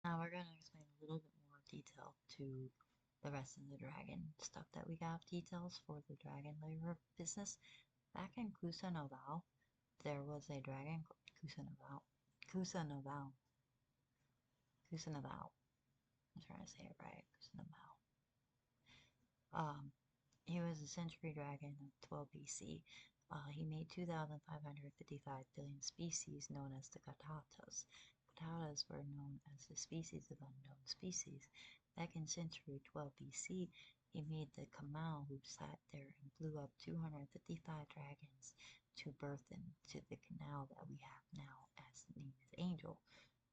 Now we're going to explain a little bit more detail to the rest of the dragon stuff that we got details for the dragon layer business. Back in Kusa-no-Bao, there was a dragon called Kusa-no-Bao. Kusa-no-Bao. Kusa-no-Bao. I'm trying to say it right. Kusa-no-Bao. He was a century dragon of 12 BC. He made 2,555 billion species known as the Katatas. Katatas were known as the species of unknown species. Back in century 12 BC, he made the Kamau who sat there and blew up 255 dragons to birth into the canal that we have now as named as Angel.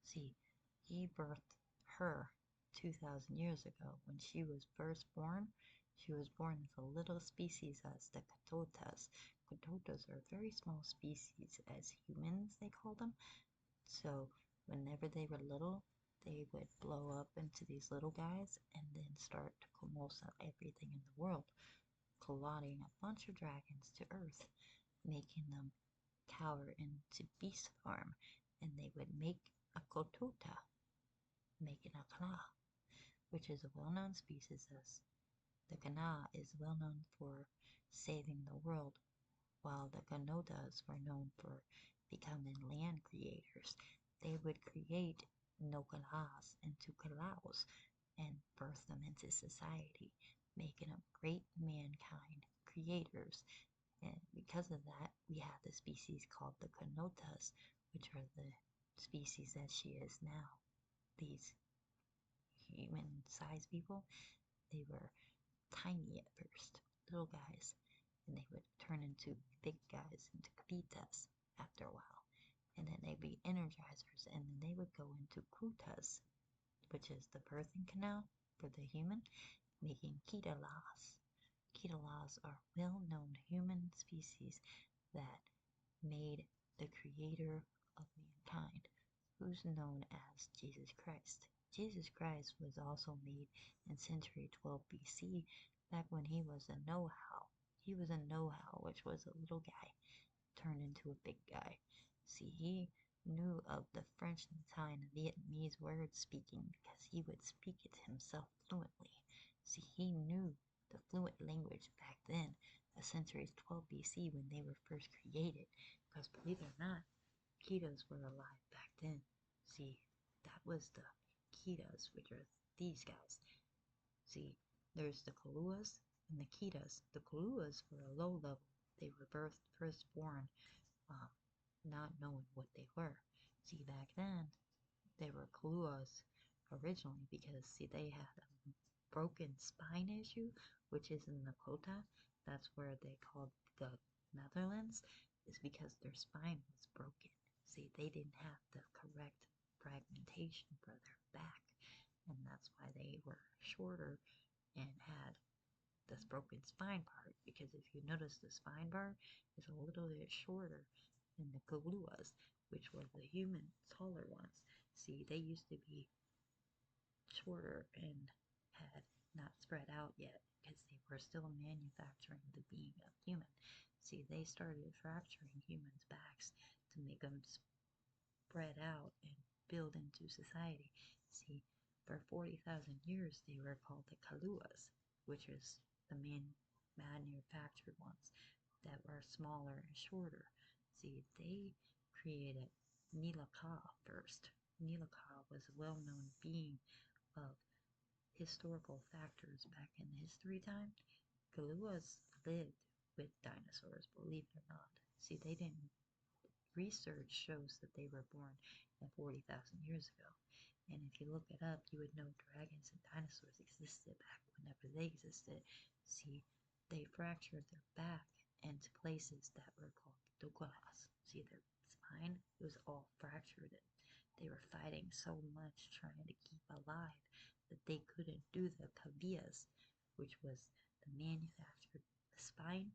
See, he birthed her 2,000 years ago when she was first born. She was born as a little species as the Katotas. Katotas are very small species as humans, they call them. So whenever they were little, they would blow up into these little guys and then start to convulse everything in the world, colliding a bunch of dragons to Earth, making them cower into beast form, and they would make a Kotota, making a Kana, which is a well-known species as the Kana is well known for saving the world, while the Kanotas were known for becoming land creators. They would create Nokalas into Kalaos and birth them into society, making them great mankind creators. And because of that, we have the species called the Kanotas, which are the species that she is now. These human-sized people, they were tiny at first, little guys, and they would turn into big guys, into kapitas after a while. And then they'd be energizers, and then they would go into kutas, which is the birthing canal for the human, making kitalas. Kitalas are well-known human species that made the creator of mankind, who's known as Jesus Christ. Jesus Christ was also made in century 12 BC, back when he was a know-how. He was a know-how, which was a little guy turned into a big guy. See, he knew of the French and Italian and Vietnamese word speaking because he would speak it himself fluently. See, he knew the fluent language back then, a century 12 BC when they were first created. Because believe it or not, Ketas were alive back then. See, that was the Ketas, which are these guys. See, there's the Kaluas and the Ketas. The Kaluas were a low level. They were first born um, not knowing what they were. See, back then, they were Kaluas originally because, see, they had a broken spine issue, which is in Lakota. That's where they called the Netherlands, is because their spine was broken. See, they didn't have the correct fragmentation for their back, and that's why they were shorter and had this broken spine part. Because if you notice, the spine bar is a little bit shorter than the Kaluas, which were the human taller ones. See, they used to be shorter and had not spread out yet because they were still manufacturing the being of human. See, they started fracturing humans' backs to make them spread out and build into society. See, for 40,000 years they were called the Kaluas, which is the manufactured ones that were smaller and shorter. See, they created Nilaka first. Nilaka was a well-known being of historical factors back in history time. Kaluas lived with dinosaurs, believe it or not. See, they didn't. Research shows that they were born 40,000 years ago. And if you look it up, you would know dragons and dinosaurs existed back whenever they existed. See, they fractured their back into places that were called dogalas. See, their spine, it was all fractured. And they were fighting so much trying to keep alive that they couldn't do the cavillas, which was the manufactured spine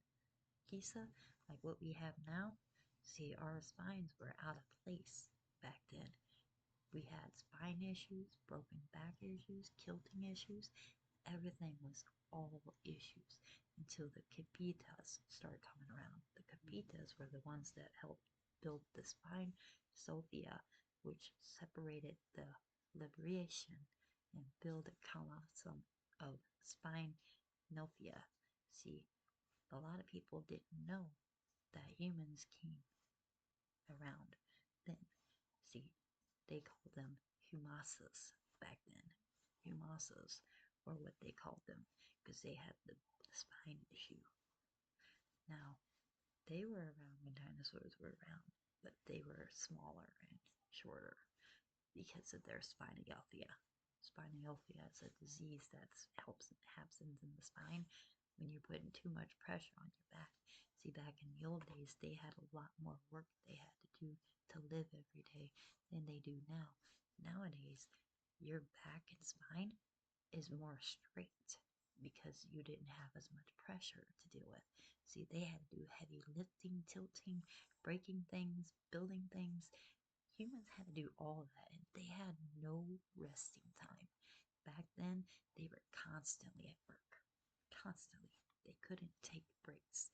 kisa, like what we have now. See, our spines were out of place back then. We had spine issues, broken back issues, kilting issues. Everything was all issues until the Capitas started coming around. The Capitas were the ones that helped build the spine Sophia, which separated the liberation and build a colossum of Spinelphia. See, a lot of people didn't know that humans came around then. See, they called them humasus back then. Humasus, or what they called them, because they had the spine issue. Now, they were around when dinosaurs were around, but they were smaller and shorter because of their spinalgia. Spinalgia is a disease that happens in the spine when you're putting too much pressure on your back. See, back in the old days, they had a lot more work they had to do to live every day than they do now. Nowadays, your back and spine is more straight because you didn't have as much pressure to deal with. See, they had to do heavy lifting, tilting, breaking things, building things. Humans had to do all of that, and they had no resting time. Back then, they were constantly at work. Constantly. They couldn't take breaks.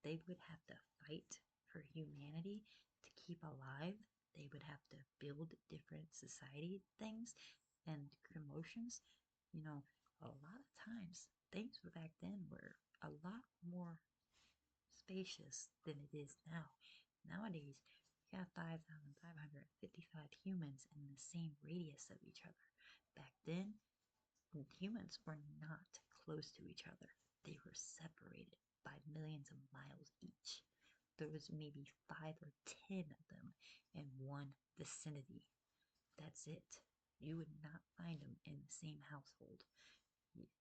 They would have to fight for humanity to keep alive. They would have to build different society things and promotions. You know, a lot of times, things back then were a lot more spacious than it is now. Nowadays, you have 5,555 humans in the same radius of each other. Back then, humans were not close to each other. They were separated by millions of miles each. There was maybe 5 or 10 of them in one vicinity. That's it. You would not find them in the same household.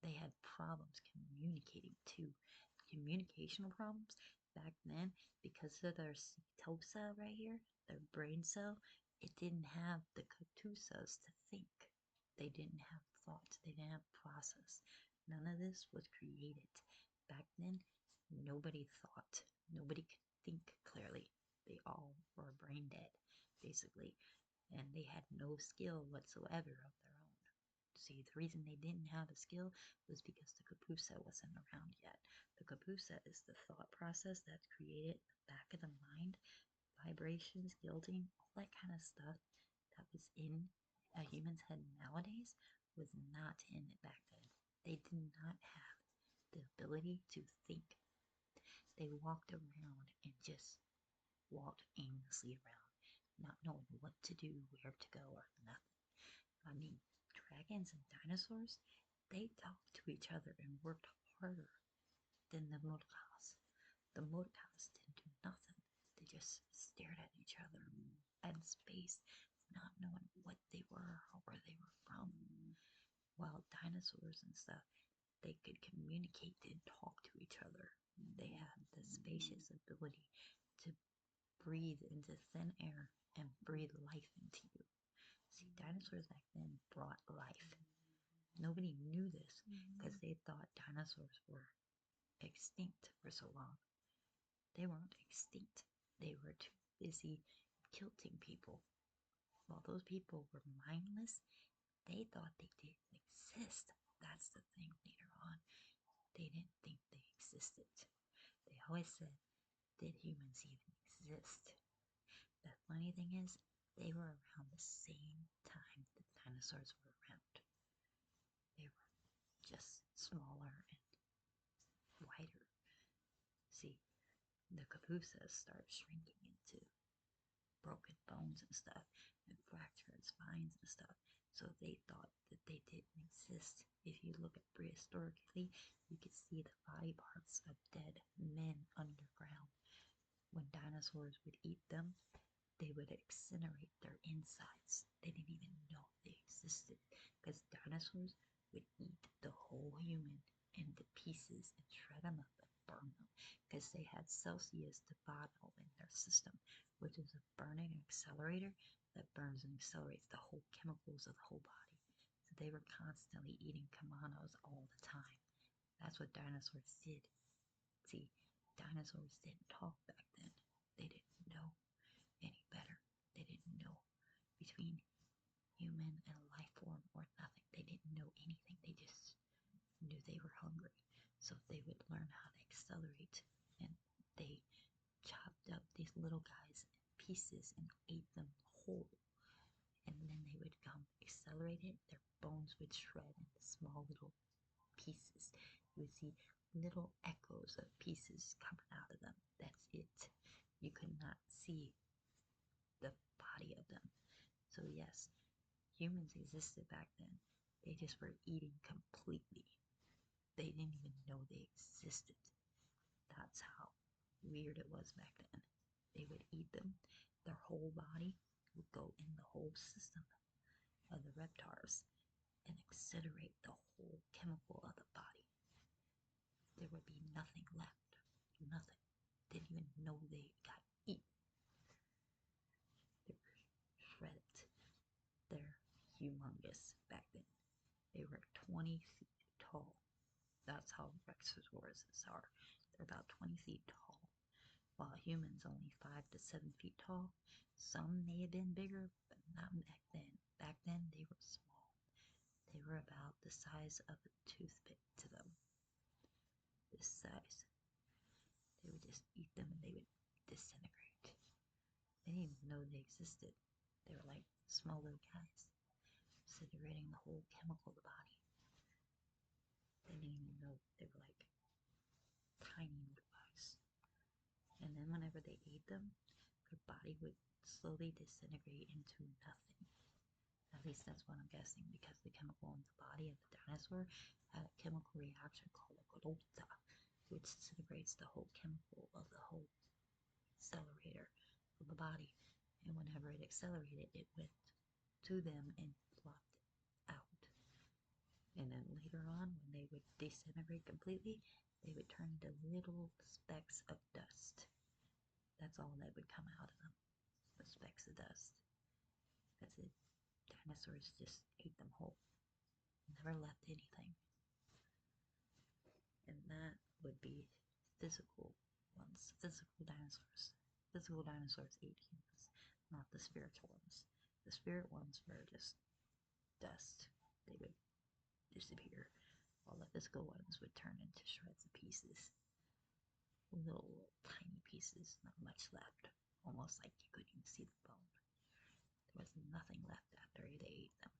They had problems communicating too. Communicational problems back then, because of their setosa right here, their brain cell, it didn't have the catusas to think. They didn't have thought. They didn't have process. None of this was created. Back then, nobody thought. Nobody could think clearly. They all were brain dead, basically, and they had no skill whatsoever of their own. See, the reason they didn't have a skill was because the capusa wasn't around yet. The capusa is the thought process that's created in the back of the mind, vibrations, guilting, all that kind of stuff that was in a human's head nowadays was not in it back then. They did not have the ability to think. They walked around and just walked aimlessly around, not knowing what to do, where to go, or nothing. I mean, dragons and dinosaurs, they talked to each other and worked harder than the Murkhas. The Murkhas didn't do nothing. They just stared at each other in space, not knowing what they were or where they were from. While dinosaurs and stuff, they could communicate and talk to each other. They had the spacious ability to breathe into thin air and breathe life into you. See, dinosaurs back then brought life. Nobody knew this because they thought dinosaurs were extinct for so long. They weren't extinct. They were too busy killing people. While those people were mindless, they thought they didn't exist. That's the thing later on. They didn't think they existed. They always said, did humans even exist? The funny thing is, they were around the same time the dinosaurs were around. They were just smaller and wider. See, the capusas start shrinking into broken bones and stuff, and fractured spines and stuff. So they thought that they didn't exist. If you look at prehistorically, you could see the body parts of dead men underground. When dinosaurs would eat them, they would incinerate their insides. They didn't even know they existed because dinosaurs would eat the whole human into pieces and shred them up and burn them because they had Celsius Devato in their system, which is a burning accelerator that burns and accelerates the whole chemicals of the whole body. So they were constantly eating kimonos all the time. That's what dinosaurs did. See, dinosaurs didn't talk back then. They didn't know any better. They didn't know between human and life form or nothing. They didn't know anything. They just knew they were hungry. So they would learn how to accelerate, and they chopped up these little guys in pieces and ate them whole. And then they would come accelerated, their bones would shred into small little pieces. You would see little echoes of pieces coming out of them. That's it. You could not see the body of them. So yes, humans existed back then. They just were eating completely. They didn't even know they existed. That's how weird it was back then. They would eat them. Their whole body would go in the whole system of the reptiles and incinerate the whole chemical of the body. There would be nothing left. Nothing. Didn't even know they got eaten. They were shredded. They're humongous back then. They were 20 feet tall. That's how Rexosauruses are. They're about 20 feet tall, while humans only 5 to 7 feet tall. Some may have been bigger, but not back then. Back then, they were small. They were about the size of a toothpick to them. This size. They would just eat them and they would disintegrate. They didn't even know they existed. They were like small little guys, disintegrating the whole chemical of the body. They didn't even know they were like tiny little guys. And then whenever they ate them, their body would slowly disintegrate into nothing. At least that's what I'm guessing, because the chemical in the body of the dinosaur had a chemical reaction called a grota, which disintegrates the whole chemical of the whole accelerator of the body. And whenever it accelerated, it went to them and flopped out. And then later on, when they would disintegrate completely, they would turn into little specks of dust. That's all that would come out of them, the specks of dust. That's it. Dinosaurs just ate them whole. Never left anything. And that would be physical ones, physical dinosaurs. Physical dinosaurs ate humans, not the spiritual ones. The spirit ones were just dust. They would disappear, while the physical ones would turn into shreds of pieces. Little tiny pieces, not much left. Almost like you couldn't even see the bone. There was nothing left after they ate them.